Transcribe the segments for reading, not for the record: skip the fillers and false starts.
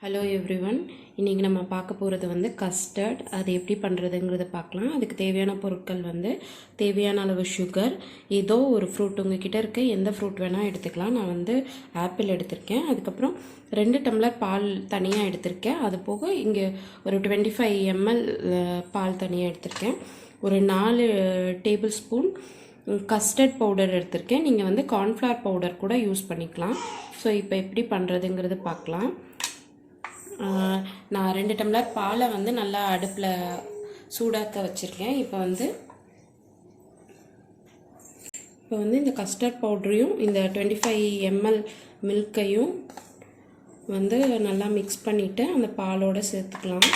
Hello everyone, இன்றைக்கி நம்ம பார்க்க போகிறது வந்து கஸ்டர்ட். அது எப்படி பண்ணுறதுங்கிறத பார்க்கலாம். அதுக்கு தேவையான பொருட்கள் வந்து தேவையான அளவு சுகர், ஏதோ ஒரு ஃப்ரூட் உங்ககிட்ட இருக்க எந்த ஃப்ரூட் வேணால் எடுத்துக்கலாம். நான் வந்து ஆப்பிள் எடுத்திருக்கேன். அதுக்கப்புறம் 2 டம்ளர் பால் தனியாக எடுத்திருக்கேன். அது போக இங்கே ஒரு 25 ml பால் தனியாக எடுத்திருக்கேன். ஒரு 4 டேபிள் ஸ்பூன் கஸ்டர்ட் பவுடர் எடுத்திருக்கேன். நீங்கள் வந்து கார்ன்ஃப்ளவர் பவுடர் கூட யூஸ் பண்ணிக்கலாம். ஸோ இப்போ எப்படி பண்ணுறதுங்கிறது பார்க்கலாம். நான் 2 டம்ளர் பாலை வந்து நல்லா அடுப்பில் சூடாக்க வச்சுருக்கேன். இப்போ வந்து இந்த கஸ்டர்ட் பவுடரையும் இந்த 25 ml மில்கையும் வந்து நல்லா மிக்ஸ் பண்ணிவிட்டு அந்த பாலோடு சேர்த்துக்கலாம்.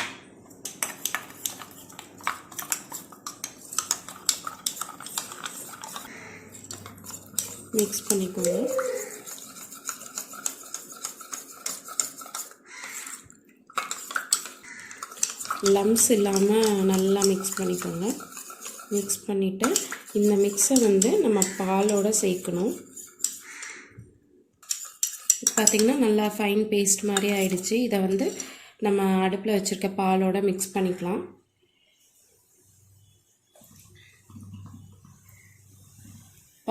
மிக்ஸ் பண்ணிக்கோங்க. லம்ஸ் இல்லாமல் நல்லா மிக்ஸ் பண்ணிக்கோங்க. மிக்ஸ் பண்ணிவிட்டு இந்த மிக்ஸை வந்து நம்ம பாலோடு சேர்க்கணும். பார்த்திங்கன்னா நல்லா ஃபைன் பேஸ்ட் மாதிரி ஆயிடுச்சு. இதை வந்து நம்ம அடுப்பில் வச்சுருக்க பாலோட மிக்ஸ் பண்ணிக்கலாம்.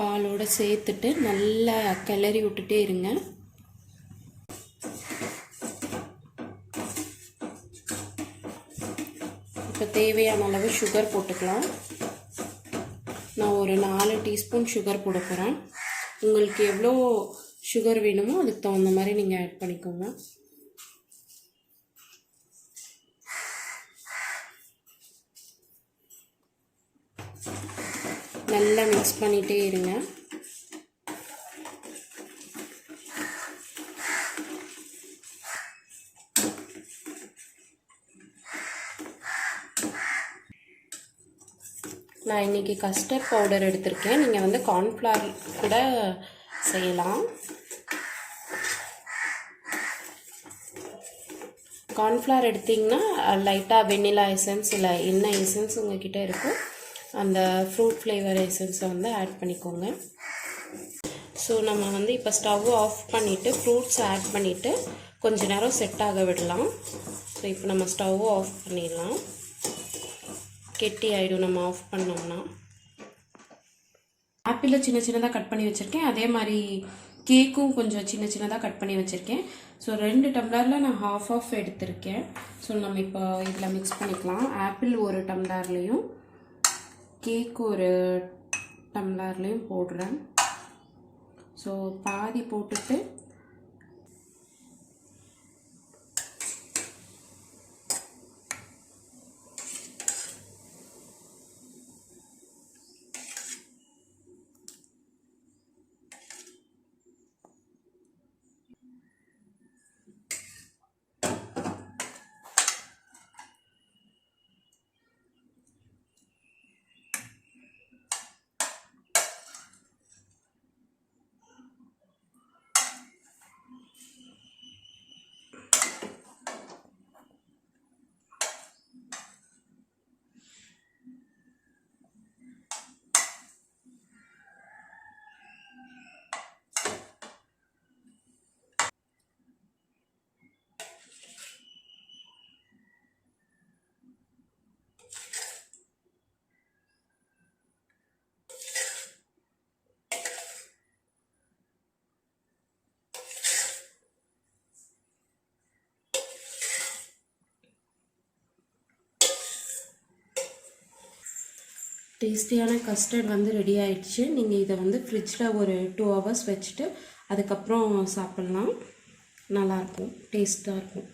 பாலோடு சேர்த்துட்டு நல்லா கிளறி விட்டுட்டே இருங்க. இப்போ தேவையான அளவு சுகர் போட்டுக்கலாம். நான் ஒரு 4 டீஸ்பூன் சுகர் போட போகிறேன். உங்களுக்கு எவ்வளோ சுகர் வேணுமோ அதுக்கு தகுந்த மாதிரி நீங்கள் ஆட் பண்ணிக்கோங்க. நல்லா மிக்ஸ் பண்ணிகிட்டே இருங்க. நான் இன்றைக்கி கஸ்டர்ட் பவுடர் எடுத்திருக்கேன். நீங்கள் வந்து கார்ன்ஃப்ளவர் கூட செய்யலாம். கார்ன்ஃப்ளவர் எடுத்திங்கன்னா லைட்டாக வெண்ணிலா எசன்ஸ் இல்லை என்ன எசன்ஸ் உங்கள்கிட்ட இருக்கோ அந்த ஃப்ரூட் ஃப்ளேவர் எசன்ஸை வந்து ஆட் பண்ணிக்கோங்க. ஸோ நம்ம வந்து இப்போ ஸ்டவ் ஆஃப் பண்ணிவிட்டு ஃப்ரூட்ஸ் ஆட் பண்ணிவிட்டு கொஞ்ச நேரம் செட் ஆக விடலாம். ஸோ இப்போ நம்ம ஸ்டவ் ஆஃப் பண்ணிடலாம். கெட்டி ஆகிடும் நம்ம ஆஃப் பண்ணோம்னா. ஆப்பிளை சின்ன சின்னதாக கட் பண்ணி வச்சுருக்கேன். அதே மாதிரி கேக்கும் கொஞ்சம் சின்ன சின்னதாக கட் பண்ணி வச்சுருக்கேன். ஸோ 2 டம்ளரில் நான் ஆஃப் எடுத்திருக்கேன். ஸோ நம்ம இப்போ இதில் மிக்ஸ் பண்ணிக்கலாம். ஆப்பிள் ஒரு டம்ளர்லேயும் கேக் ஒரு டம்ளர்லேயும் போடுறேன். ஸோ பாதி போட்டுட்டு டேஸ்டியான கஸ்டர்ட் வந்து ரெடி ஆயிடுச்சு. நீங்கள் இதை வந்து ஃப்ரிட்ஜில் ஒரு 2 hours வச்சுட்டு அதுக்கப்புறம் சாப்பிட்லாம். நல்லாயிருக்கும், டேஸ்ட்டாக இருக்கும்.